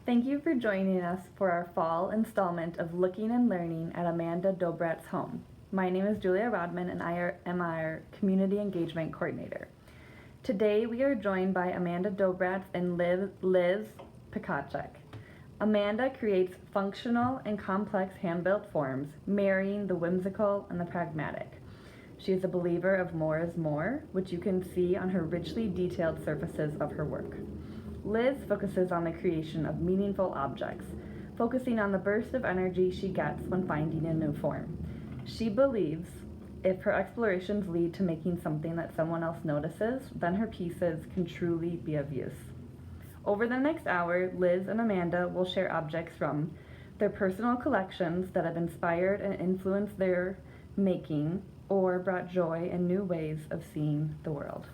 Thank you for joining us for our fall installment of Looking and Learning at Amanda Dobbratz home. My name is Julia Rodman and I am our Community Engagement Coordinator. Today we are joined by Amanda Dobbratz and Liz Pechacek. Amanda creates functional and complex hand-built forms, marrying the whimsical and the pragmatic. She is a believer of more is more, which you can see on her richly detailed surfaces of her work. Liz focuses on the creation of meaningful objects, focusing on the burst of energy she gets when finding a new form. She believes if her explorations lead to making something that someone else notices, then her pieces can truly be of use. Over the next hour, Liz and Amanda will share objects from their personal collections that have inspired and influenced their making or brought joy and new ways of seeing the world.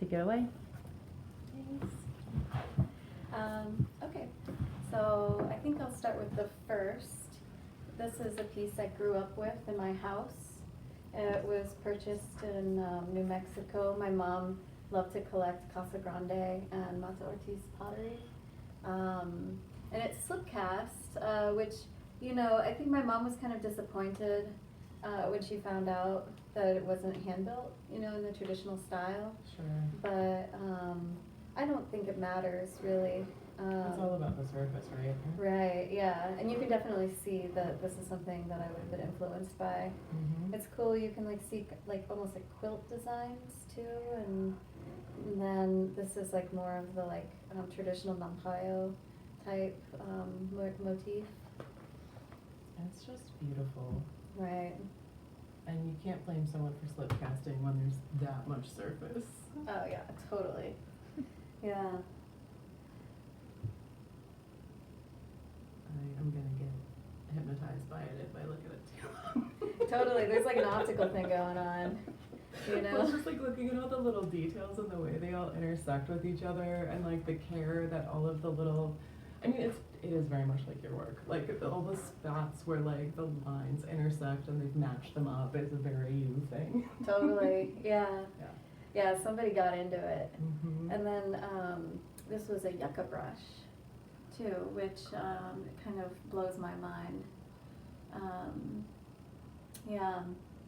Take it away. Thanks. Okay, so I think I'll start with the first. This is a piece I grew up with in my house. It was purchased in New Mexico. My mom loved to collect Casa Grande and Mata Ortiz pottery. And it's slip cast, which, I think my mom was kind of disappointed when she found out that it wasn't hand built, in the traditional style. Sure. But I don't think it matters really. It's all about the surface, right? Right, yeah. And you can definitely see that this is something that I would have been influenced by. Mm-hmm. It's cool, you can see almost quilt designs too, and then this is more of the traditional Nampayo type motif. It's just beautiful. Right. And you can't blame someone for slip casting when there's that much surface. Oh yeah, totally. Yeah. I'm gonna get hypnotized by it if I look at it too. Totally, there's an optical thing going on. Well, it's just looking at all the little details and the way they all intersect with each other, and the care that all of the little, it is very much like your work. All the spots where the lines intersect and they've matched them up is a very you thing. Totally, yeah. Yeah. Yeah, somebody got into it. Mm-hmm. And then this was a yucca brush too, which kind of blows my mind. Yeah,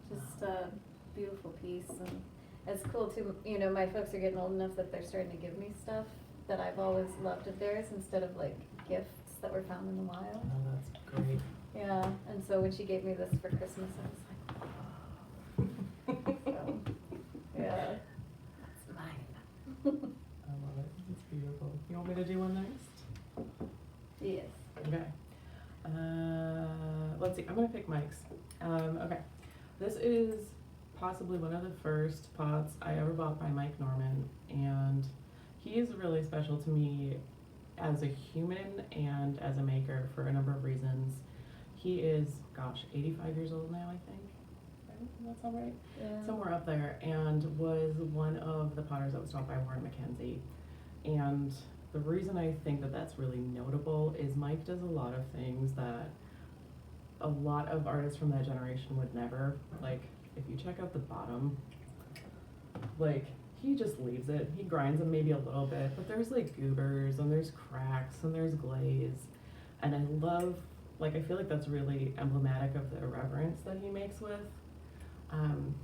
just a beautiful piece, and it's cool too. My folks are getting old enough that they're starting to give me stuff that I've always loved of theirs instead of gifts that were found in the wild. Oh, that's great. Yeah, and so when she gave me this for Christmas, I was like, so, yeah, that's mine. I love it. It's beautiful. You want me to do one next? Yes. Okay. Let's see. I'm going to pick Mike's. Okay. This is possibly one of the first pots I ever bought by Mike Norman, and he is really special to me as a human and as a maker for a number of reasons. He is, 85 years old now, I think. Right? That's all right? Yeah. Somewhere up there, and was one of the potters that was taught by Warren McKenzie. And the reason I think that that's really notable is Mike does a lot of things that a lot of artists from that generation would never. If you check out the bottom, he just leaves it. He grinds them maybe a little bit, but there's goobers and there's cracks and there's glaze. And I love, I feel like that's really emblematic of the irreverence that he makes with. And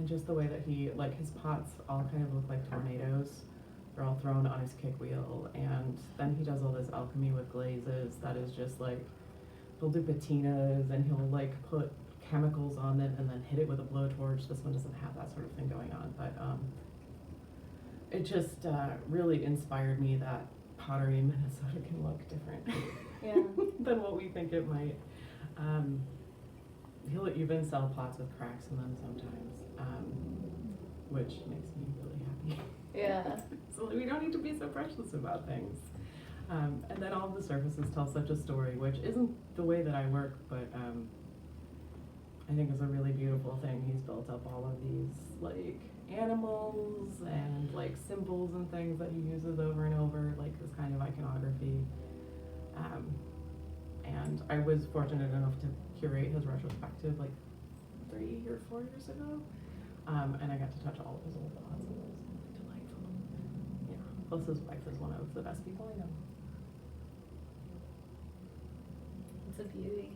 just the way that he, his pots all kind of look like tornadoes. They're all thrown on his kick wheel, and then he does all this alchemy with glazes that is just he'll do patinas and he'll put chemicals on it and then hit it with a blowtorch. This one doesn't have that sort of thing going on, but it just really inspired me that pottery in Minnesota can look different than what we think it might. He'll even sell pots with cracks in them sometimes, which makes me really happy. Yeah. So we don't need to be so precious about things. And then all of the surfaces tell such a story, which isn't the way that I work, but I think is a really beautiful thing. He's built up all of these animals and symbols and things that he uses over and over, this kind of iconography. And I was fortunate enough to curate his retrospective 3 or 4 years ago. And I got to touch all of his old pots, and it was delightful. Yeah. Plus his wife is one of the best people I know. It's a beauty.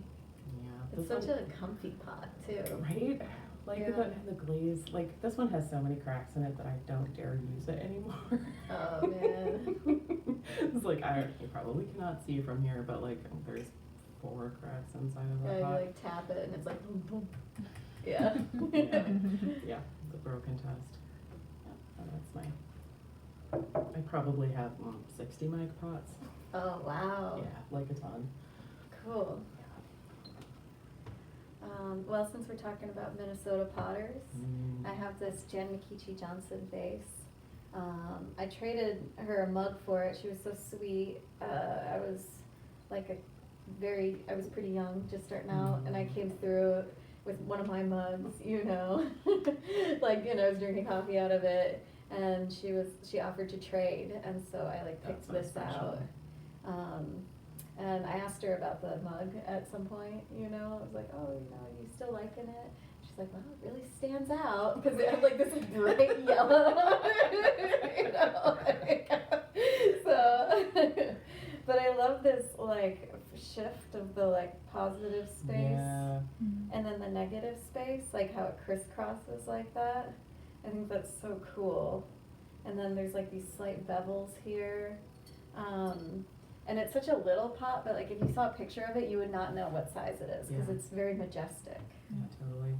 Yeah. It's this such one- a comfy pot too. Right? Like Yeah. the glaze, like this one has so many cracks in it that I don't dare use it anymore. Oh man. It's like you probably cannot see from here, but like there's 4 cracks inside of Yeah, the you pot. like tap it and it's like boom boom. Yeah. Yeah. Yeah, the broken test. Yeah, that's my. I probably have 60 mic pots. Oh wow. Yeah, like a ton. Cool. Yeah. Well, since we're talking about Minnesota potters, Mm. I have this Jen McKeechee Johnson vase. I traded her a mug for it. She was so sweet. I was I was pretty young, just starting out, and I came through with one of my mugs, you know, I was drinking coffee out of it, and she offered to trade, and so I picked That's so this special. out. And I asked her about the mug at some point, I was like, oh, are you still liking it? She's like, well, it really stands out because it had this bright yellow, so, but I love this shift of the positive space Yeah. and then the negative space, how it crisscrosses like that. I think that's so cool. And then there's these slight bevels here. And it's such a little pot, but if you saw a picture of it, you would not know what size it is because Yeah. it's very majestic. Yeah, totally.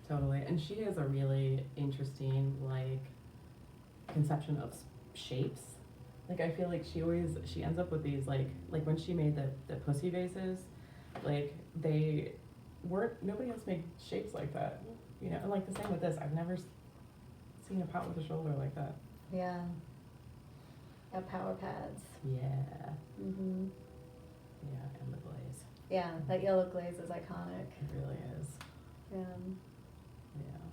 Totally. And she has a really interesting, conception of shapes. I feel like she ends up with these, when she made the pussy vases, nobody else made shapes like that, and the same with this. I've never seen a pot with a shoulder like that. Yeah. Power pads. Yeah. Mhm. Yeah, and the glaze. Yeah, that yellow glaze is iconic. It really is. Yeah. Yeah.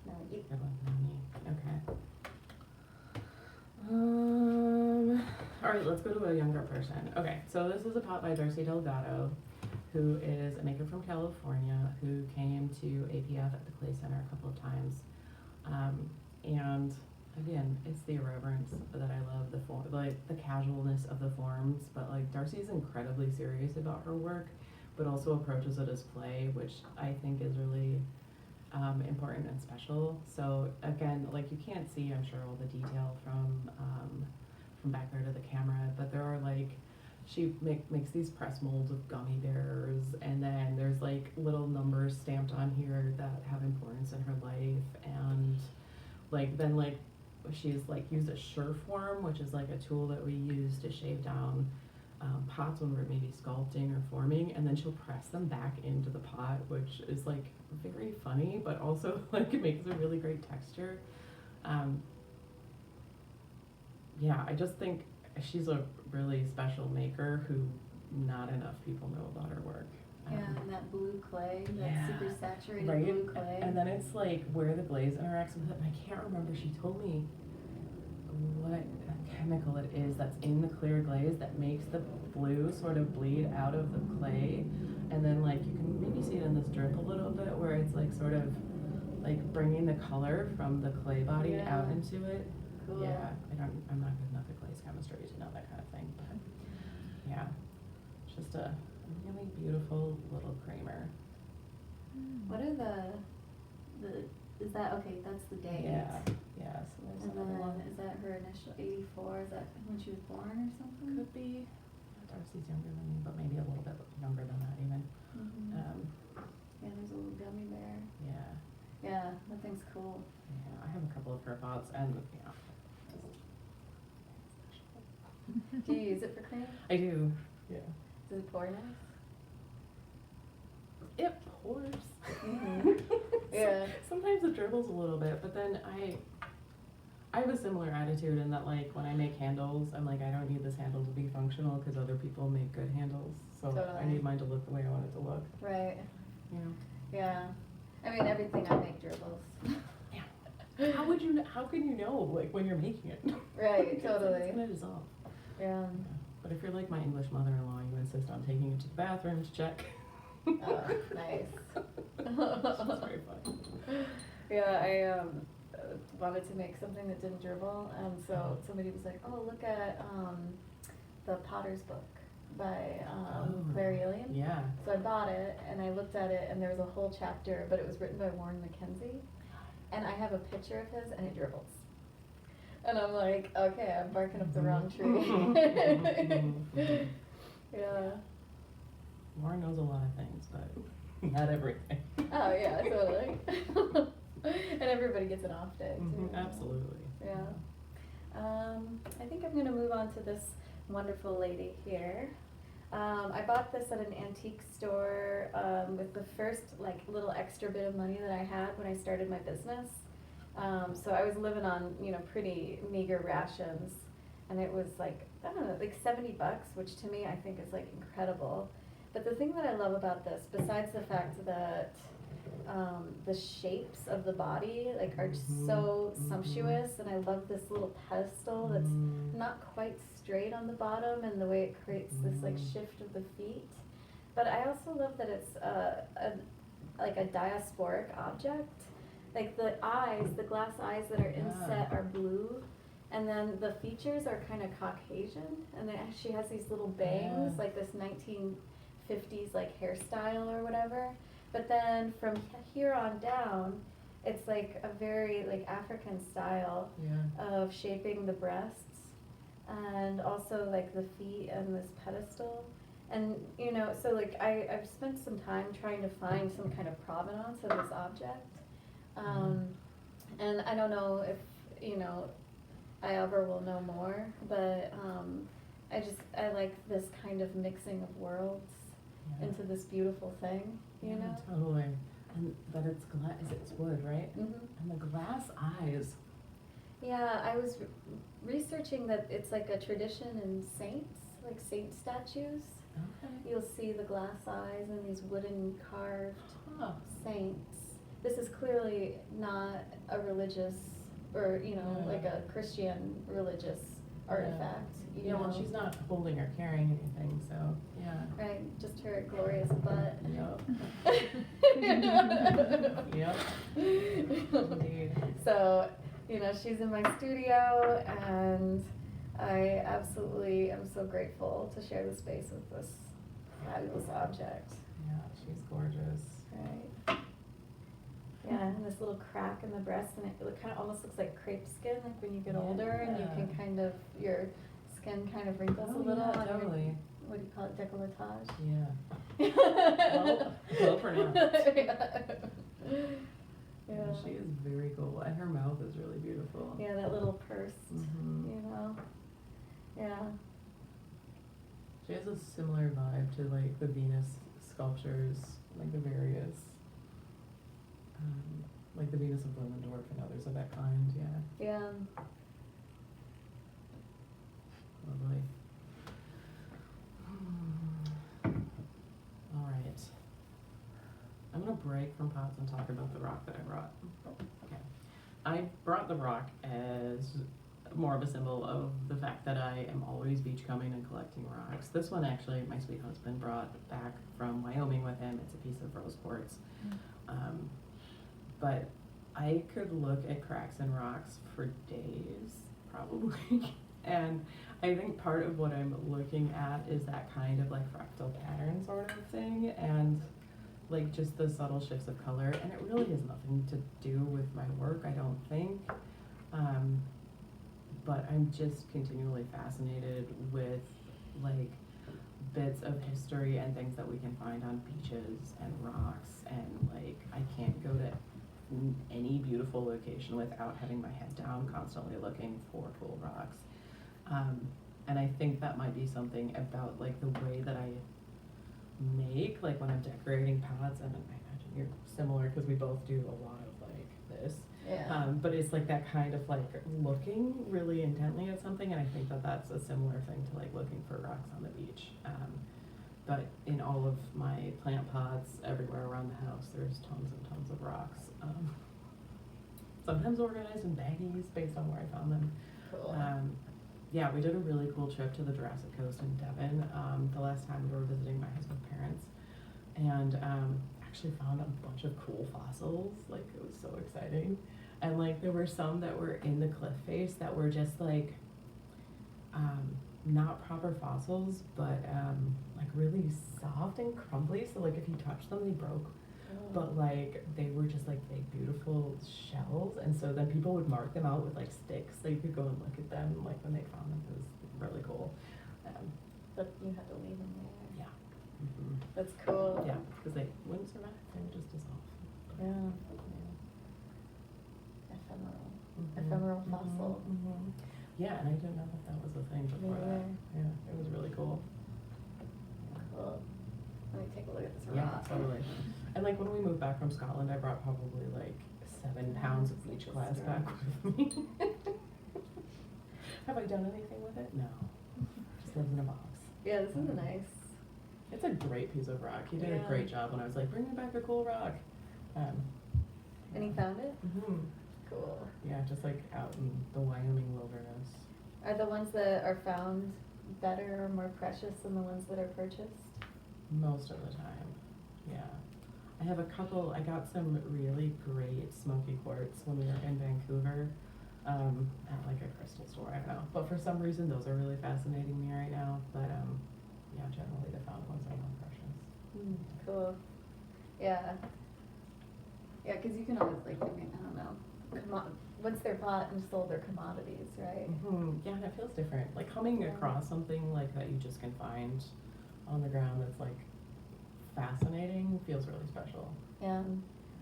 No, you. Good one, Nani. Okay. All right, let's go to a younger person. Okay, so this is a pot by Darcy Delgado, who is a maker from California who came to APF at the Clay Center a couple of times. And again, it's the irreverence that I love, the form, the casualness of the forms, but Darcy's incredibly serious about her work, but also approaches it as play, which I think is really important and special. So again, you can't see, I'm sure, all the detail from back there to the camera, but there are she makes these press molds of gummy bears, and then there's little numbers stamped on here that have importance in her life, and then she's used a Sureform, which is a tool that we use to shave down pots when we're maybe sculpting or forming, and then she'll press them back into the pot, which is very funny, but also it makes a really great texture. Yeah, I just think she's a really special maker who not enough people know about her work. Yeah, and that blue clay, that yeah, super saturated right? blue clay. And then it's where the glaze interacts with it, and I can't remember, she told me what chemical it is that's in the clear glaze that makes the blue sort of bleed out of the clay, and then you can maybe see it in this drip a little bit where it's sort of bringing the color from the clay body out into it. Cool. Yeah, I'm not good enough at glaze chemistry to know that kind of thing, but yeah, it's just a really beautiful little creamer. What are is that, okay, that's the date. Yeah, so there's And another one. then, is that her initial 84? Is that when she was born or something? Could be. Darcy's younger than me, but maybe a little bit younger than that even. Mhm. Yeah, there's a little gummy bear. Yeah, Yeah, that thing's cool. yeah, I have a couple of her pots, and yeah. Do you use it for cream? I do, yeah. Does it pour nice? It pours. Mhm. Yeah. Sometimes it dribbles a little bit, but then I have a similar attitude in that when I make handles, I'm I don't need this handle to be functional because other people make good handles, so I Totally. need mine to look the way I want it to look. Right. You know. Yeah. I mean, everything I make dribbles. How can you know when you're making it? Right, Because totally. It's gonna dissolve. Yeah. But if you're like my English mother-in-law, you insist on taking it to the bathroom to check. Oh, nice. It's very funny. Yeah, I wanted to make something that didn't dribble, and so somebody was like, "Oh, look at the Potter's book." by Claire Elian. Yeah. So I bought it and I looked at it and there was a whole chapter, but it was written by Warren Mackenzie. And I have a picture of his and it dribbles. And I'm like, okay, I'm barking up the wrong tree. Yeah. Warren knows a lot of things, but not everything. Oh yeah, totally. And everybody gets an off day too. Absolutely. Yeah. I think I'm gonna move on to this wonderful lady here. I bought this at an antique store with the first like little extra bit of money that I had when I started my business. So I was living on, you know, pretty meager rations, and it was like, I don't know, like $70, which to me I think is like incredible. But the thing that I love about this, besides the fact that the shapes of the body like are so sumptuous, and I love this little pedestal that's not quite straight on the bottom, and the way it creates this like shift of the feet. But I also love that it's like a diasporic object. Like the eyes, the glass eyes that are inset are blue, and then the features are kind of Caucasian, and then she has these little bangs, like this 1950s like hairstyle or whatever. But then from here on down, it's like a very like African style of shaping the breasts, and also like the feet and this pedestal. And you know, so like I've spent some time trying to find some kind of provenance of this object. And I don't know if, you know, I ever will know more, but I like this kind of mixing of worlds into this beautiful thing, you know? Totally. And that it's wood, right? And the glass eyes. Yeah, I was researching that it's like a tradition in saints, like saint statues. Okay. You'll see the glass eyes and these wooden carved saints. This is clearly not a religious or, you know, like a Christian religious artifact. You know? Well, she's not holding or carrying anything, so, Right, just her glorious butt. Yep. Indeed. So, you know, she's in my studio, and I absolutely am so grateful to share the space with this fabulous object. Yeah, she's gorgeous. Right. Yeah, and this little crack in the breast, and it kind of almost looks like crepe skin, like when you get older, and you can kind of, your skin kind of wrinkles a little. Yeah, on your, totally. what do you call it, décolletage? Yeah. well pronounced. Yeah. She is very cool, and her mouth is really beautiful. Yeah, that little purse, you know. Yeah. She has a similar vibe to like the Venus sculptures, like the various, like the Venus of Willendorf and others of that kind. Yeah. Lovely. All right. I'm gonna break from pots and talk about the rock that I brought. Okay. I brought the rock as more of a symbol of the fact that I am always beachcombing and collecting rocks. This one actually my sweet husband brought back from Wyoming with him. It's a piece of rose quartz. But I could look at cracks in rocks for days, probably. And I think part of what I'm looking at is that kind of like fractal pattern sort of thing, and like just the subtle shifts of color. And it really has nothing to do with my work, I don't think. But I'm just continually fascinated with like bits of history and things that we can find on beaches and rocks, and like I can't go to any beautiful location without having my head down, constantly looking for cool rocks. And I think that might be something about like the way that I make, like when I'm decorating pots, and I imagine you're similar because we both do a lot of like this. Yeah. But it's like that kind of like looking really intently at something, and I think that that's a similar thing to like looking for rocks on the beach. But in all of my plant pots everywhere around the house, there's tons and tons of rocks. Sometimes organized in baggies based on where I found them. Cool. Yeah, we did a really cool trip to the Jurassic Coast in Devon the last time we were visiting my husband's parents, and actually found a bunch of cool fossils. Like, it was so exciting. And like there were some that were in the cliff face that were just like not proper fossils, but like really soft and crumbly. So like if you touch them, they broke. But like they were just like big, beautiful shells, and so then people would mark them out with like sticks, so you could go and look at them like when they found them. It was really cool. But you had to leave them there. Yeah. Mm-hmm. That's cool. Yeah, because they wouldn't survive. They would just dissolve. Yeah. Ephemeral fossil. Mm-hmm. Yeah, and I didn't know that was a thing before that. Yeah, it was really cool. Cool. Let me take a look at this Yeah, rock. totally. And like when we moved back from Scotland, I brought probably like 7 pounds of beach glass back with me. Have I done anything with it? No. Just lives in a box. Yeah, this is nice. It's a great piece of rock. He did a Yeah. great job when I was like, bring me back a cool rock. And he found it? Mm-hmm. Cool. Yeah, just like out in the Wyoming wilderness. Are the ones that are found better or more precious than the ones that are purchased? Most of the time, yeah. I have a couple, I got some really great smoky quartz when we were in Vancouver, at like a crystal store, I don't know. But for some reason, those are really fascinating me right now. But yeah, generally the found ones are more precious. Cool. Yeah. Yeah, because you can always like, I mean, I don't know, once they're bought and sold, they're commodities, right? Mm-hmm. Yeah, and it feels different. Like coming across something like that you just can find on the ground that's like fascinating feels really special. Yeah.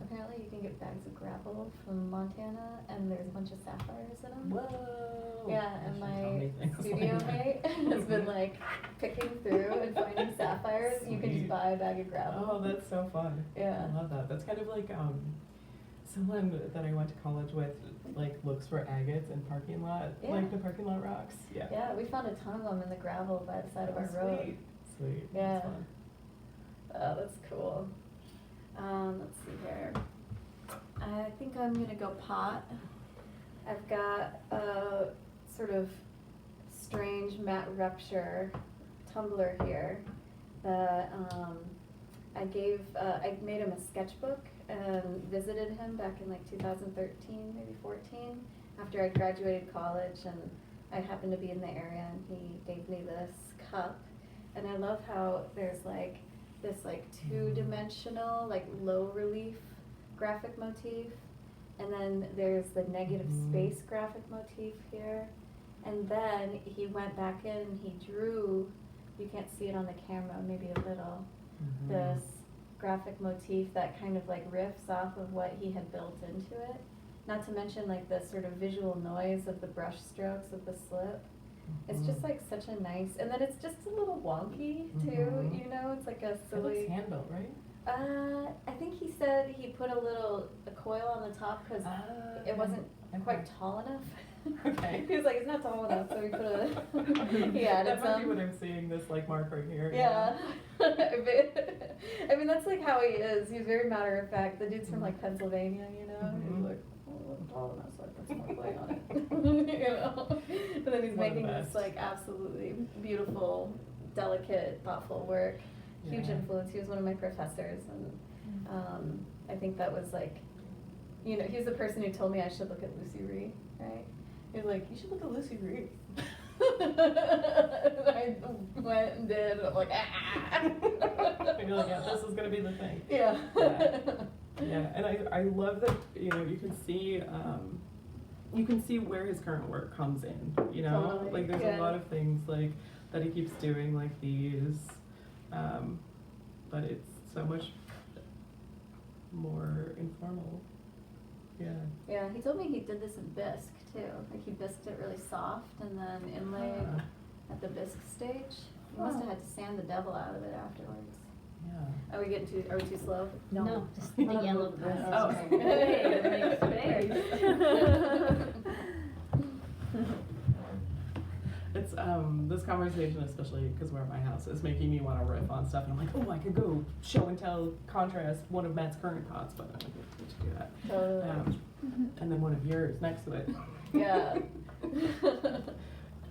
Apparently you can get bags of gravel from Montana and there's a bunch of sapphires in them. Whoa! Yeah, and You should tell my me things studio like that. mate has been like picking through and finding sapphires. You can just Sweet. buy a bag of gravel. Oh, that's so fun. Yeah. I love that. That's kind of like someone that I went to college with like looks for agates in parking lot, Yeah. like the parking lot rocks. Yeah. Yeah, we found a ton of them in the gravel by the side of our Oh, road. sweet. Sweet. Yeah. That's fun. Oh, that's cool. Let's see here. I think I'm gonna go pot. I've got a sort of strange matte rupture tumbler here that I made him a sketchbook and visited him back in like 2013, maybe 14, after I graduated college, and I happened to be in the area and he gave me this cup. And I love how there's like this like two-dimensional, like low relief graphic motif, and then there's the negative space graphic motif here. And then he went back in and he drew, you can't see it on the camera, maybe a little, this graphic motif that kind of like riffs off of what he had built into it. Not to mention like the sort of visual noise of the brush strokes of the slip. It's just like such a nice, and then it's just a little wonky too, you know, it's like a silly. It's hand built, right? I think he said he put a coil on the top because it wasn't quite tall enough. Okay. He was like, it's not tall enough, so we put a, he added That might be some. what I'm seeing, this like mark right here. Yeah. I mean, that's like how he is. He's very matter of fact. The dude's from like Pennsylvania, you know? He's like, oh, it wasn't tall enough, so I put some more clay on it. You know? And then he's One of the making this best. like absolutely beautiful, delicate, thoughtful work. Huge Yeah. influence. He was one of my professors, and I think that was like, you know, he was the person who told me I should look at Lucy Rhee, right? He was like, you should look at Lucy Rhee. I went and did, and I'm like, ah. And you're like, yeah, this is gonna be the thing. Yeah. Yeah, and I love that, you know, you can see where his current work comes in, you know? Totally, Like there's yeah. a lot of things like that he keeps doing like these, but it's so much more informal. Yeah. Yeah, he told me he did this in bisque too. Like he bisqued it really soft and then inlaid at the bisque stage. He must have had to sand the devil out of it afterwards. Yeah. Are we too slow? No, just the yellow part. Oh. Hey, it makes space. It's this conversation, especially because we're at my house, is making me want to riff on stuff, and I'm like, oh, I could go show and tell, contrast one of Matt's current pots, but I don't think we should do that. Totally. And then one of yours next to it. Yeah.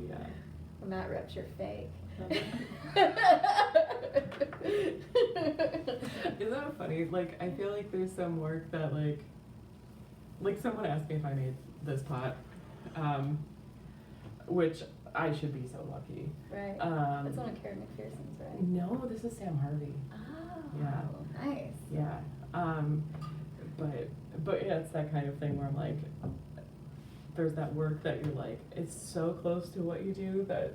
Yeah. Matt Rupture fake. Isn't that funny? Like, I feel like there's some work that like someone asked me if I made this pot, which I should be so lucky. Right. That's one of Karen McPherson's, right? No, this is Sam Harvey. Oh, Yeah. nice. Yeah. But yeah, it's that kind of thing where I'm like, there's that work that you're like, it's so close to what you do that,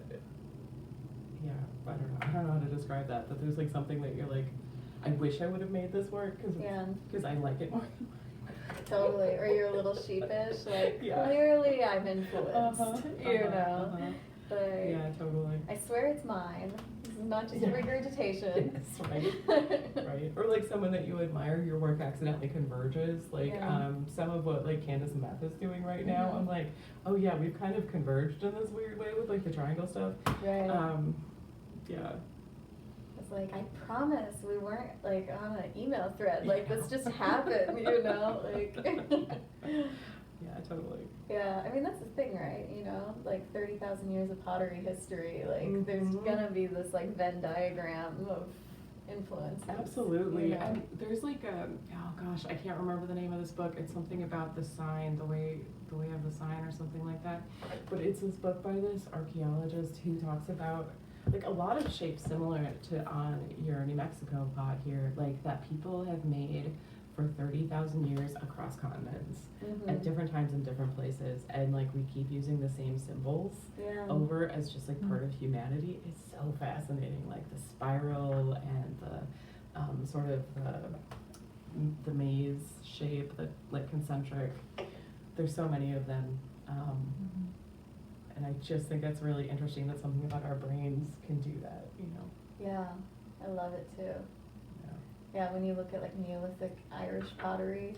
yeah, I don't know how to describe that, but there's like something that you're like, I wish I would have made this work because I like it more. Totally. Or you're a little sheepish, like, Yeah. Clearly I'm influenced, you know? But Yeah, totally. I swear it's mine. This is not just a regurgitation. Yes, right. Right. Or like someone that you admire, your work accidentally converges. Like Yeah. some of what like Candace Meth is doing right now, Mhm. I'm like, oh yeah, we've kind of converged in this weird way with like the triangle stuff. Right. Yeah. It's like, I promise we weren't like on an email thread. Like this just happened, you know? Like Yeah, totally. yeah, I mean that's the thing, right? You know, like 30,000 years of pottery history, like there's Mhm. gonna be this like Venn diagram of influences. Absolutely. You know? And there's like oh gosh, I can't remember the name of this book. It's something about the sign, the way of the sign or something like that. But it's this book by this archaeologist who talks about like a lot of shapes similar to on your New Mexico pot here, like that people have made for 30,000 years across continents at Mhm. different times in different places, and like we keep using the same symbols Yeah. over as just like part of humanity. It's so fascinating, like the spiral and the sort of the maze shape, the like concentric. There's so many of them, and I just think that's really interesting that something about our brains can do that, you know. Yeah, I love it too. Yeah. Yeah, when you look at like Neolithic Irish pottery,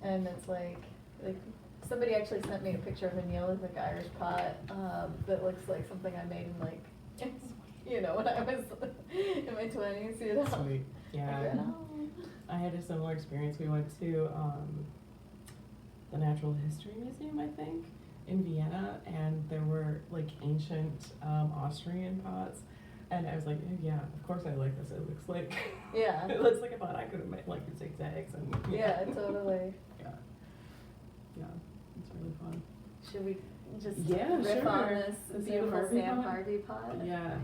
and it's like somebody actually sent me a picture of a Neolithic Irish pot that looks like something I made in like, you know, when I was in my 20s, you know. Sweet. Yeah. I had a similar experience. We went to the Natural History Museum, I think, in Vienna, and there were like ancient Austrian pots, and I was like, oh, yeah, of course I like this. It looks like Yeah. it looks like a pot I could have made, like zigzags and Yeah, totally. yeah, yeah, it's really fun. Should we just Yeah, riff sure. on this The Sam beautiful Harvey Sam pot? Harvey pot? Yeah,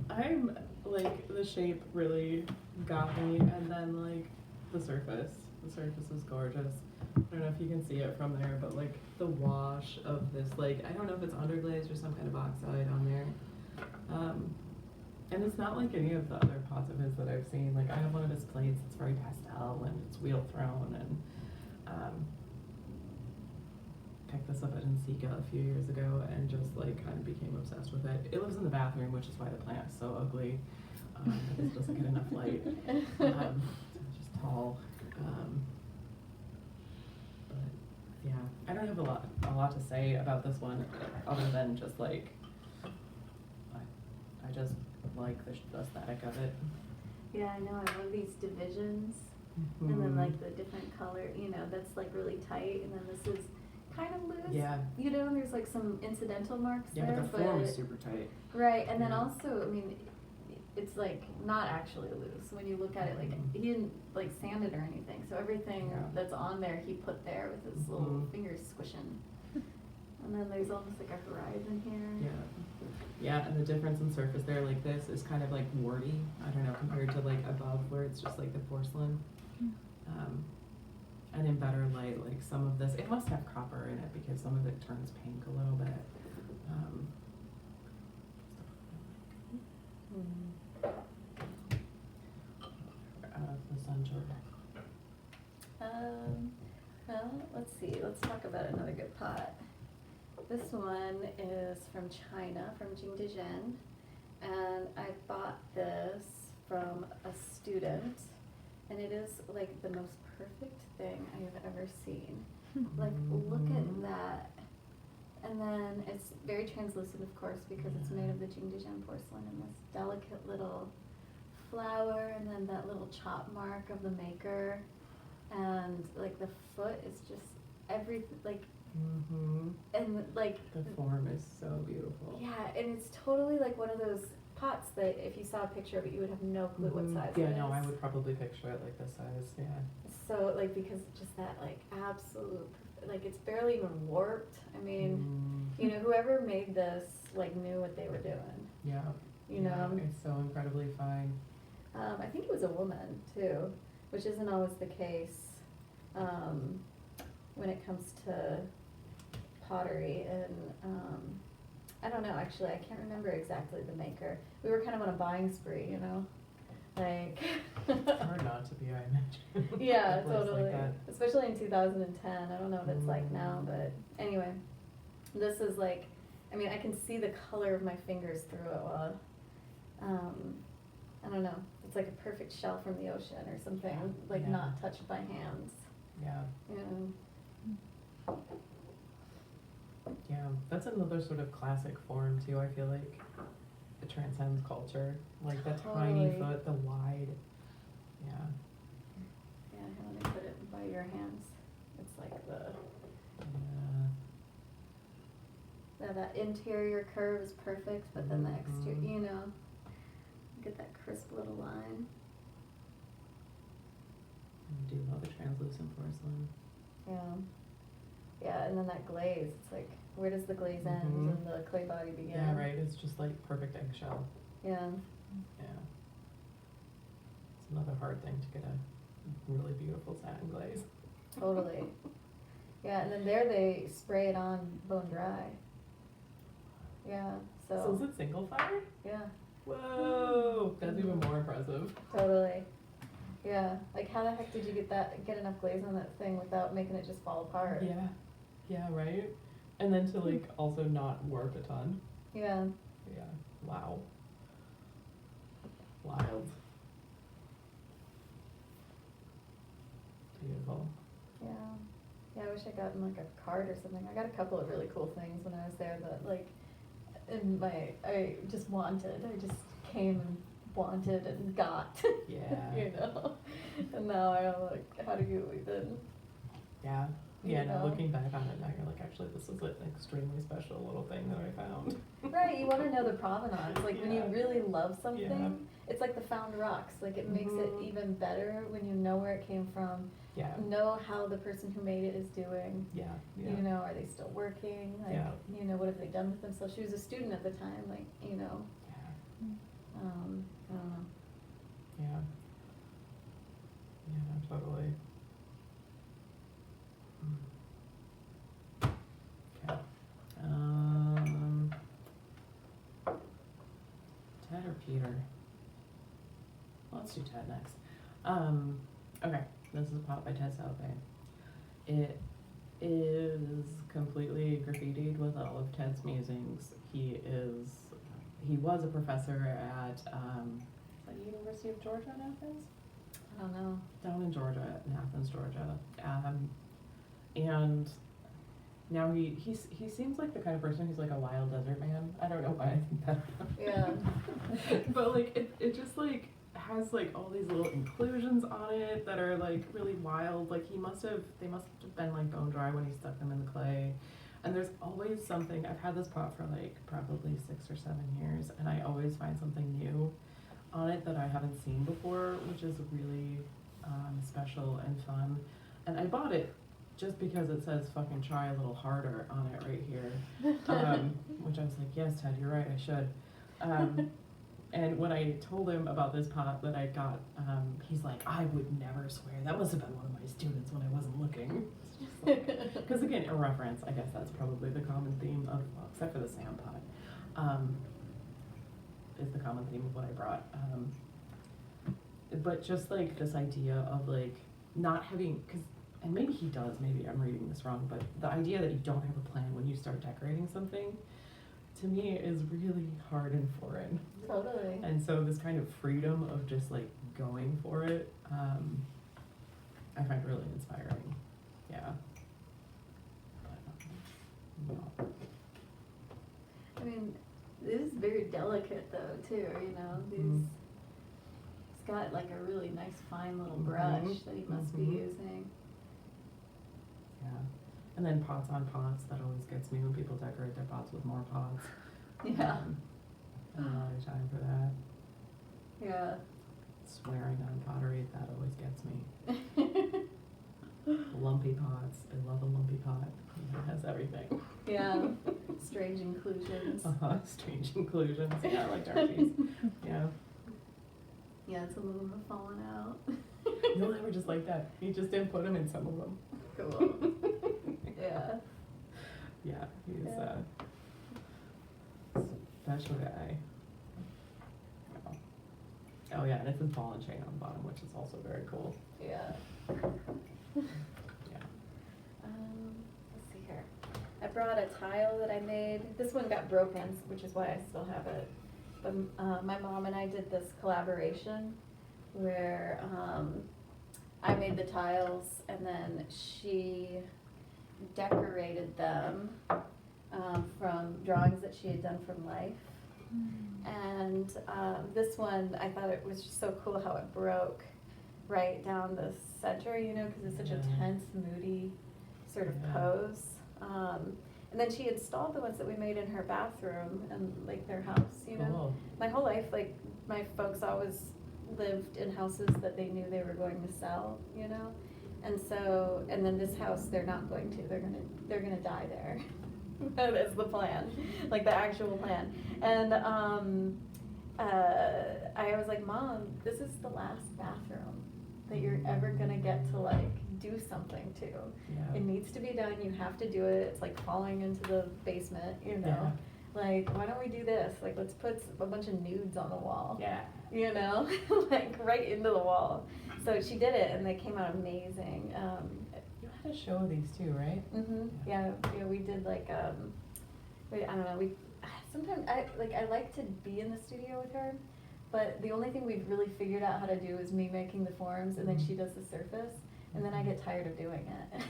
I'm like the shape really got me, and then like the surface. The surface is gorgeous. I don't know if you can see it from there, but like the wash of this, like I don't know if it's underglazed or some kind of oxide on there. And it's not like any of the other pots of his that I've seen. Like I have one of his plates that's very pastel and it's wheel thrown, and picked this up at Ensika a few years ago and just like kind of became obsessed with it. It lives in the bathroom, which is why the plant is so ugly. It just doesn't get enough light. It's just tall. But yeah, I don't have a lot to say about this one other than just like I just like the aesthetic of it. Yeah, I know. I love these divisions, and then like the different color. You know, that's like really tight, and then this is kind of loose. Yeah. You know, and there's like some incidental marks Yeah, there, but the form is super tight. right. And then Yeah. also, I mean, it's like not actually loose when you look at it. Like he didn't like sand it or anything, so everything Yeah. that's on there he put there with his little Mhm. fingers squishing. And then there's almost like a horizon here. Yeah. Yeah, and the difference in surface there, like this, is kind of like warty, I don't know, compared to like above where it's just like the porcelain. And in better light, like some of this, it must have copper in it because some of it turns pink a little bit. Out of the center. Well, let's see. Let's talk about another good pot. This one is from China, from Jingdezhen, and I bought this from a student, and it is like the most perfect thing I have ever seen. Like, look at that. And then it's very translucent, of course, because it's made of the Jingdezhen porcelain, and this delicate little flower, and then that little chop mark of the maker, and like the foot is just everything, like, Mm-hmm. and like The form is so beautiful. yeah, and it's totally like one of those pots that if you saw a picture of it, you would have no clue what size it Yeah, is. no, I would probably picture it like this size, yeah. So like because just that like absolute, like it's barely even warped. I mean, you know, whoever made this like knew what they were doing. Yeah. You know. It's so incredibly fine. I think it was a woman too, which isn't always the case when it comes to pottery. And I don't know, actually, I can't remember exactly the maker. We were kind of on a buying spree, you know, like. It's hard not to be, I imagine. Yeah, A place totally. like that. Especially in 2010. I don't know what it's like now, but anyway, this is like, I mean, I can see the color of my fingers through it while, I don't know, it's like a perfect shell from the ocean or something, like Yeah. not touched by hands, Yeah, you know. yeah. That's another sort of classic form too, I feel like. It transcends culture. Like the tiny Totally. foot, the wide. Yeah. Yeah, when they put it by your hands, it's like the, Yeah. that interior curve is perfect, but then the exterior, Mhm. you know, get that crisp little line. I do love a translucent porcelain. Yeah. Yeah, and then that glaze, it's like, where does the glaze end Mhm. and the clay body begin? Yeah, right. It's just like perfect eggshell. Yeah. Yeah. It's another hard thing to get a really beautiful satin glaze. Totally. Yeah, and then there they spray it on bone dry. Yeah, So is it single fire? yeah, Whoa, that's even more impressive. totally. Yeah, like how the heck did you get enough glaze on that thing without making it just fall apart? Yeah, yeah, right? And then to like also not warp a ton. Yeah. Yeah, wow. Wild. Beautiful. Yeah. Yeah, I wish I'd gotten like a card or something. I got a couple of really cool things when I was there that like I just wanted. I just came and wanted and got. Yeah. You know? And now I'm like, how do you even? Yeah. You Yeah, no, know? looking back on it now, you're like, actually, this is an extremely special little thing that I found. Right, you wanna know the provenance. Like when you Yeah. really love something, Yeah. it's like the found rocks. Like it makes it Mhm. even better when you know where it came from, Yeah, know how the person who made it is doing. yeah, yeah. You know, are they still working? Like, Yeah. you know, what have they done with themselves? She was a student at the time, like, you know, Yeah, I don't know. yeah. Yeah, no, totally. Okay. Ted or Peter? Let's do Ted next. Okay, this is a pot by Ted Southey. It is completely graffitied with all of Ted's musings. He was a professor at, the University of Georgia in Athens? I don't know. Down in Georgia, in Athens, Georgia. And now he seems like the kind of person who's like a wild desert man. I don't know why I think that. Yeah. But like it just like has like all these little inclusions on it that are like really wild. Like they must have been like bone dry when he stuck them in the clay. And there's always something. I've had this pot for like probably 6 or 7 years, and I always find something new on it that I haven't seen before, which is really special and fun. And I bought it just because it says fucking try a little harder on it right here. Which I was like, yes, Ted, you're right, I should. And when I told him about this pot that I got, he's like, I would never swear. That must have been one of my students when I wasn't looking. Because again, a reference, I guess that's probably the common theme of, well, except for the sand pot, is the common theme of what I brought. But just like this idea of like not having, and maybe he does, maybe I'm reading this wrong, but the idea that you don't have a plan when you start decorating something, to me is really hard and foreign. Totally. And so this kind of freedom of just like going for it, I find really inspiring. Yeah. But, I mean, this is very delicate though too, you know, Mhm. He's got like a really nice fine little brush that he must be Mhm. using. yeah. And then pots on pots, that always gets me when people decorate their pots with more pots. Yeah. I don't have time for that. Yeah. Swearing on pottery, that always gets me. Lumpy pots, I love a lumpy pot. It has everything. Yeah. Strange inclusions. Strange inclusions. Yeah, like Darcy's. Yeah. Yeah, some of them have fallen out. No, they were just like that. He just didn't put them in some of them. Cool. Yeah. Yeah, he's Yeah. a special guy. Oh yeah, and it's in ball and chain on the bottom, which is also very cool. Yeah. Yeah. Let's see here. I brought a tile that I made. This one got broken, which is why I still have it. But my mom and I did this collaboration where I made the tiles and then she decorated them from drawings that she had done from life. And this one, I thought it was just so cool how it broke right down the center, you know, because it's such a tense, moody sort of pose. And then she installed the ones that we made in her bathroom and like their house, you know. Cool. My whole life, like my folks always lived in houses that they knew they were going to sell, you know. And so, and then this house, they're not going to. They're gonna die there. That is the plan, like the actual plan. And I was like, Mom, this is the last bathroom that you're ever gonna get to like do something to. Yeah. It needs to be done. You have to do it. It's like falling into the basement, you know. Yeah. Like, why don't we do this? Like, let's put a bunch of nudes on the wall. Yeah. You know, like right into the wall. So she did it, and they came out amazing. You had a show of these too, right? Yeah, we did like I don't know. Sometimes I like to be in the studio with her, but the only thing we've really figured out how to do is me making the forms, and then she does the surface, and then I get tired of doing it.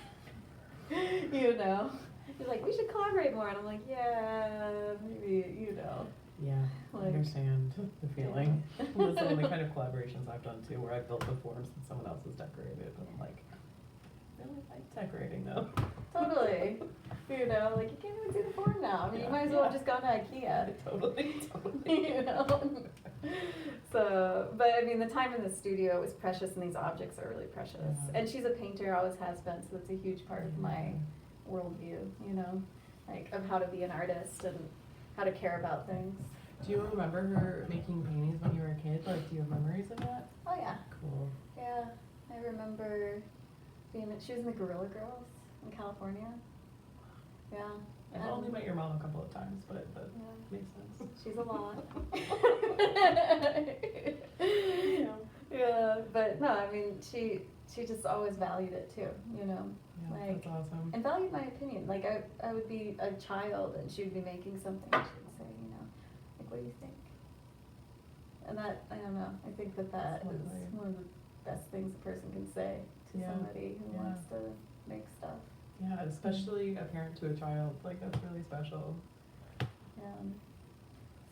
You know, she's like, we should collaborate more, and I'm like, yeah, maybe, you know. Yeah, I Like, understand the feeling. Those are the only kind of collaborations I've done too, where I've built the forms and someone else has decorated. And I'm like, I really like decorating though. Totally. You know, like you can't even see the form now. I mean, you might as well have just gone to IKEA. Totally. You know. So, but I mean, the time in the studio is precious, and these objects are really precious. Yeah. And she's a painter, always has been, so it's a huge part of my worldview. You know, like of how to be an artist and how to care about things. Do you remember her making paintings when you were a kid? Like, do you have memories of that? Oh yeah. Cool. Yeah, I remember she was in the Gorilla Girls in California. Yeah. I've only met your mom a couple of times, but that Yeah. makes sense. She's a lot. Yeah. Yeah, but no, I mean, she just always valued it too, you know. Yeah, Like, that's awesome. and valued my opinion. Like I would be a child and she would be making something and she would say, you know, like, what do you think? And that, I don't know, I think that That's is lovely. one of the best things a person can say to Yeah. somebody who Yeah. wants to make stuff. Yeah, especially a parent to a child. Like, that's really special. Yeah.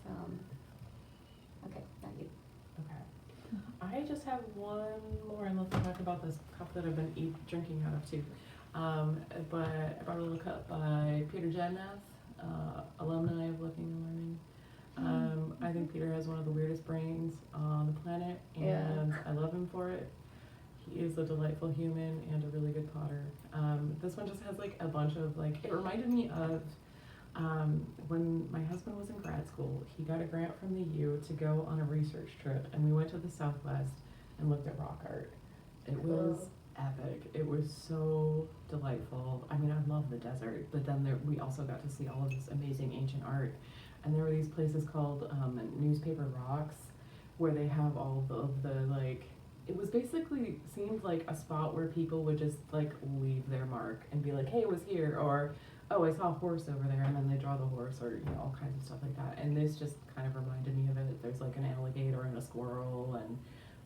So, okay, now you. Okay. I just have one more, and let's talk about this cup that I've been drinking out of too. But I brought a little cup by Peter Jadnath, alumni of Looking and Learning. I think Peter has one of the weirdest brains on the planet, and I love him for it. He is a delightful human and a really good potter. This one just has like a bunch of like, it reminded me of when my husband was in grad school. He got a grant from the U to go on a research trip, and we went to the Southwest and looked at rock art. It was epic. It was so delightful. I mean, I love the desert, but then we also got to see all of this amazing ancient art. And there were these places called Newspaper Rocks, where they have all of the like, it was basically seemed like a spot where people would just like leave their mark and be like, hey, it was here, or oh, I saw a horse over there, and then they draw the horse, or you know, all kinds of stuff like that. And this just kind of reminded me of it. There's like an alligator and a squirrel and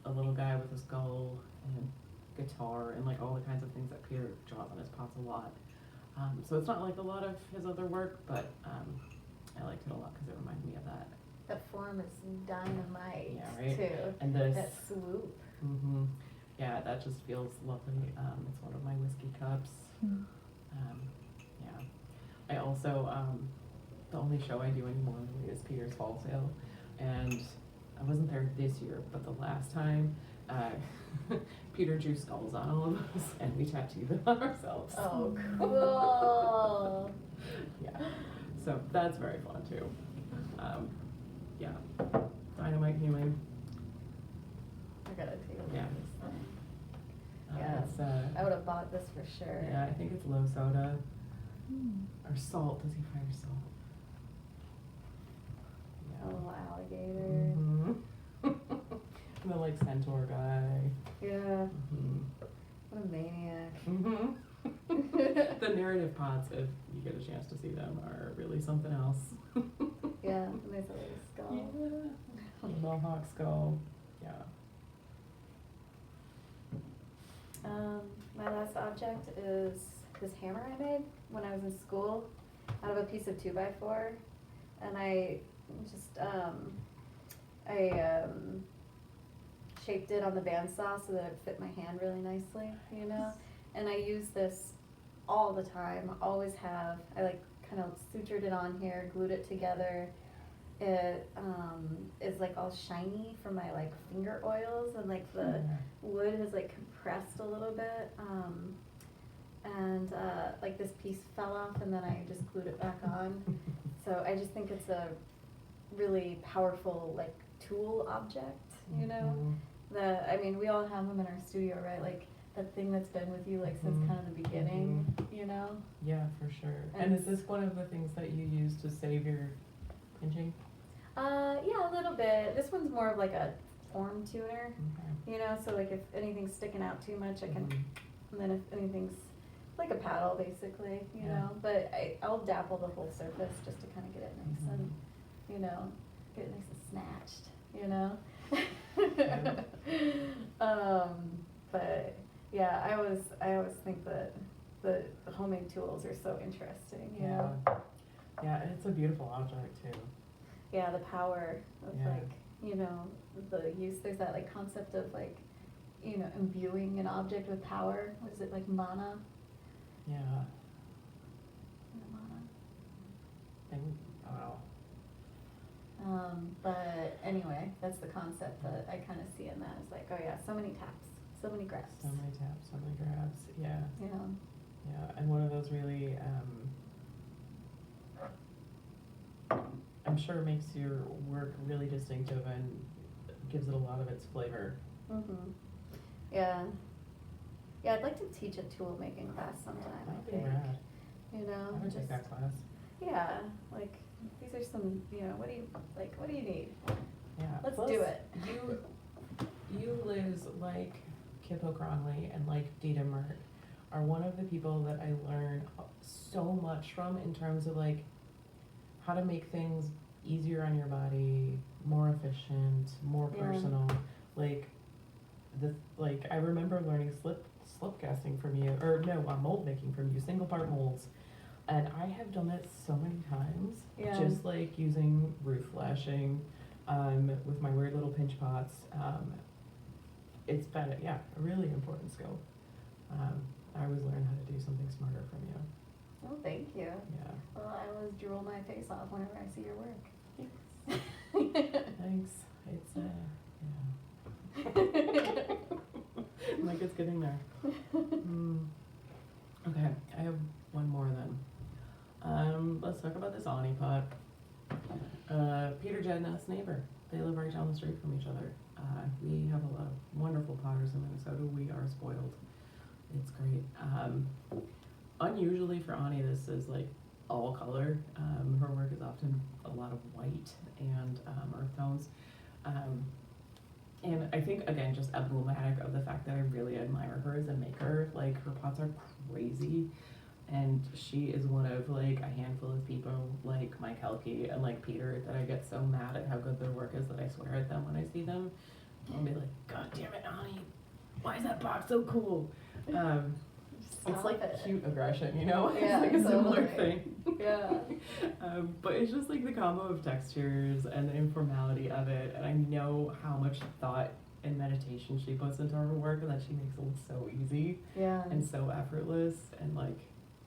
a little guy with a skull and a guitar and like all the kinds of things that Peter draws on his pots a lot. So it's not like a lot of his other work, but I liked it a lot because it reminded me of that. The form is dynamite, Yeah, right? too. And this, That swoop. yeah, that just feels lovely. It's one of my whiskey cups. Yeah. I also, the only show I do anymore really is Peter's Fall Sale. And I wasn't there this year, but the last time, Peter drew skulls on all of us, and we tattooed them on ourselves. Oh, cool. Yeah, so that's very fun too. Yeah, dynamite hewing. I gotta take a look Yeah. at this thing. Yeah. It's, I would have bought this for sure. yeah, I think it's low soda or salt. Does he fire salt? A little alligator. Mm-hmm. And the like centaur guy. Yeah. Mm-hmm. What a maniac. Mm-hmm. The narrative pots, if you get a chance to see them, are really something else. Yeah, and there's a little skull. Yeah. The mohawk skull. Yeah. My last object is this hammer I made when I was in school out of a piece of 2x4, and I just shaped it on the bandsaw so that it fit my hand really nicely, you know. And I use this all the time. Always have. I like kind of sutured it on here, glued it together. It is like all shiny from my like finger oils, and like the wood has like compressed a little bit, and like this piece fell off, and then I just glued it back on. So I just think it's a really powerful like tool object, you know. That, I mean, we all have them in our studio, right? Like that thing that's been with you like since kind of the beginning, you know. Yeah, for sure. And is this one of the things that you use to save your pinching? Yeah, a little bit. This one's more of like a form tuner, Okay. you know, so like if anything's sticking out too much, I can, and then if anything's like a paddle basically, you Yeah. know, but I'll dapple the whole surface just to kind of get it nice and, you know, get it nice and snatched, you know. But yeah, I always think that the homemade tools are so interesting, you know. Yeah, and it's a beautiful object too. Yeah, the power of Yeah. like, you know, the use, there's that like concept of like, you know, imbuing an object with power. What is it, like mana? Yeah. Mana? Wow. But anyway, that's the concept that I kind of see in that. It's like, oh yeah, so many taps, so many grabs. So many taps, so many grabs. Yeah. Yeah. Yeah, and one of those really, I'm sure makes your work really distinctive and gives it a lot of its flavor. Mhm. Yeah. Yeah, I'd like to teach a tool making class sometime. That'd I be think. rad. You know, I would take that class. Yeah, like these are some. You know, what do you like? What do you need? Yeah. Let's Plus, do it. You, Liz, like Kip O'Cronley and like Dita Mert, are one of the people that I learn so much from in terms of like how to make things easier on your body, more efficient, more Yeah. personal. Like I remember learning slip casting from you, or no, mold making from you, single part molds. And I have done it so many times, Yeah. just like using roof flashing, with my weird little pinch pots. It's been, a really important skill. I always learn how to do something smarter from you. Oh, thank you. Yeah. Well, I always drool my face off whenever I see your work. Thanks. It's, like it's getting there. Okay, I have one more then. Let's talk about this Ani pot. Peter, Jed, and us neighbor. They live right down the street from each other. We have a lot of wonderful potters in Minnesota. We are spoiled. It's great. Unusually for Ani, this is like all color. Her work is often a lot of white and earth tones. And I think, again, just emblematic of the fact that I really admire her as a maker. Like, her pots are crazy. And she is one of, like, a handful of people, like Mike Helke and, like, Peter, that I get so mad at how good their work is that I swear at them when I see them. I'll be like, God damn it, Ani, why is that pot so cool? It's like cute aggression, you know? Yeah, It's like a similar totally. thing. Yeah. But it's just like the combo of textures and the informality of it, and I know how much thought and meditation she puts into her work, and that she makes it look so easy Yeah. and so effortless, and like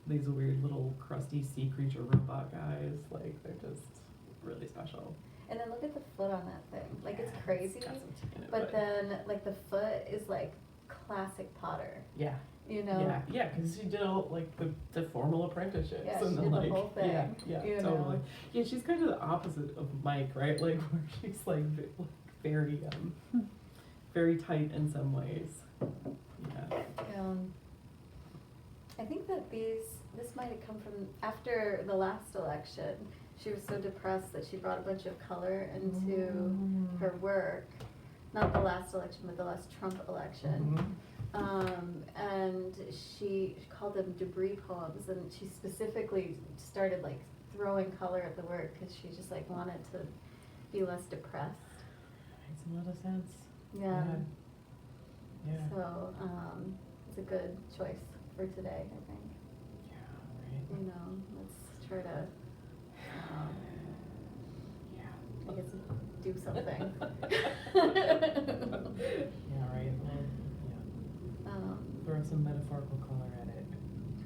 these weird little crusty sea creature robot guys, like they're just really special. And then look at the foot on that thing. Like, it's Yeah, crazy. got some tan in it, But then, like, the foot is like classic Potter. Yeah. You know? Yeah, yeah, because she did all like the formal apprenticeships Yeah, and she then did the like whole thing, yeah, you totally. know? Yeah, she's kind of the opposite of Mike, right? Like where she's like very very tight in some ways. Yeah. I think that this might have come from after the last election. She was so depressed that she brought a bunch of color into her work. Not the last election, but the last Trump election. And she called them debris poems, and she specifically started like throwing color at the work because she just like wanted to be less depressed. Makes a lot of sense. Yeah. Yeah. So it's a good choice for today, I think. Yeah, right. You know, let's try to, I guess, do something. Yeah, right. Well, yeah. Throw some metaphorical color at it.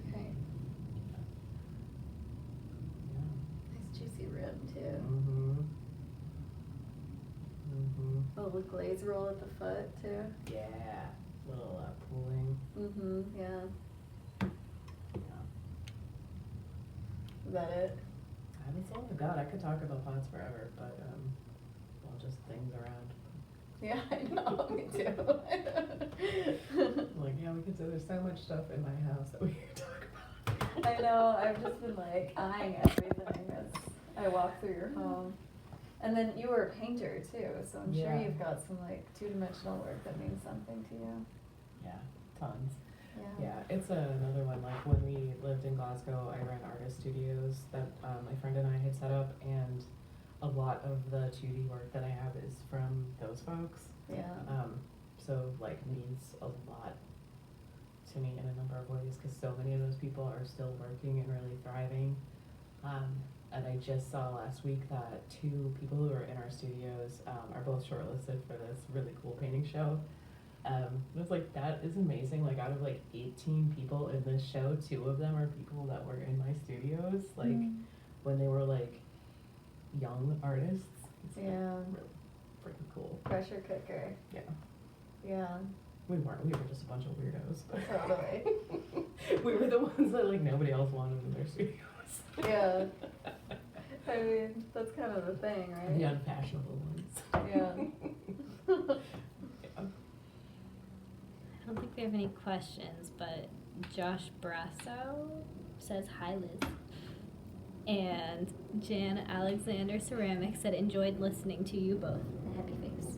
Okay. Yeah. Nice juicy rim too. A little glaze roll at the foot too. Yeah. Little pooling. Yeah. Yeah. Is that it? That's all I've got. I could talk about pots forever, but well, just things around. Yeah, I know. Me too. Like, yeah, we could say there's so much stuff in my house that we could talk about. I know. I've just been like eyeing everything as I walk through your home. And then you were a painter too, so I'm sure Yeah. you've got some like two-dimensional work that means something to you. Yeah, tons. Yeah. Yeah, it's another one. Like when we lived in Glasgow, I ran artist studios that my friend and I had set up, and a lot of the 2D work that I have is from those folks. Yeah. So like means a lot to me in a number of ways because so many of those people are still working and really thriving. And I just saw last week that 2 people who are in our studios are both shortlisted for this really cool painting show. It's like, that is amazing. Like out of like 18 people in this show, 2 of them are people that were in my studios, like when they were like young artists. It's like, Yeah. really freaking cool. Pressure cooker. Yeah. Yeah. We were just a bunch of weirdos, but Totally. we were the ones that like nobody else wanted in their studios. Yeah. I mean, that's kind of the thing, right? The unfashionable ones. Yeah. I don't think we have any questions, but Josh Brasso says hi, Liz. And Jan Alexander Ceramic said enjoyed listening to you both. Happy face.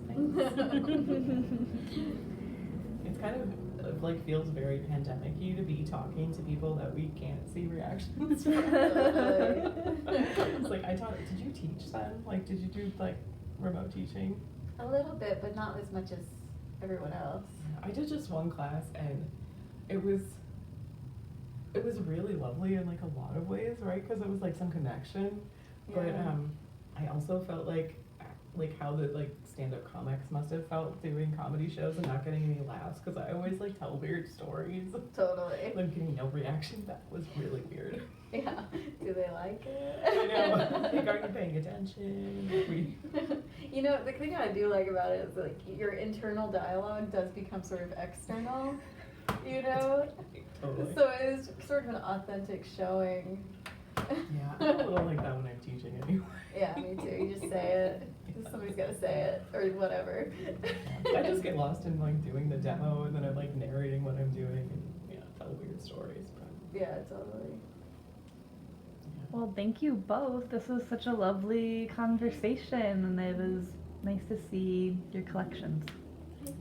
It's kind of like feels very pandemic-y to be talking to people that we can't see reactions from. It's like did you teach then? Like, did you do like remote teaching? A little bit, but not as much as everyone else. I did just one class, and it was really lovely in like a lot of ways, right? Because it was like some connection, but Yeah. I also felt like how the like stand-up comics must have felt doing comedy shows and not getting any laughs, because I always like tell weird stories. Totally. Like getting no reaction, that was really weird. Yeah. Do they like it? I know. Like, are you paying attention? You know, the thing I do like about it is like your internal dialogue does become sort of external, you know? Totally. So it is sort of an authentic showing. Yeah, I'm a little like that when I'm teaching anyway. Yeah, me too. You just say it. Somebody's got to say it, or whatever. I just get lost in like doing the demo, and then I'm like narrating what I'm doing, and tell weird stories. But, Yeah, totally. Well, thank you both. This was such a lovely conversation, and it was nice to see your collections.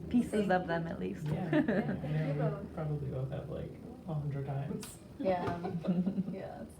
Pieces of them, at least. Yeah, thank you we both. probably both have like 100 times. Yeah. Yeah, it's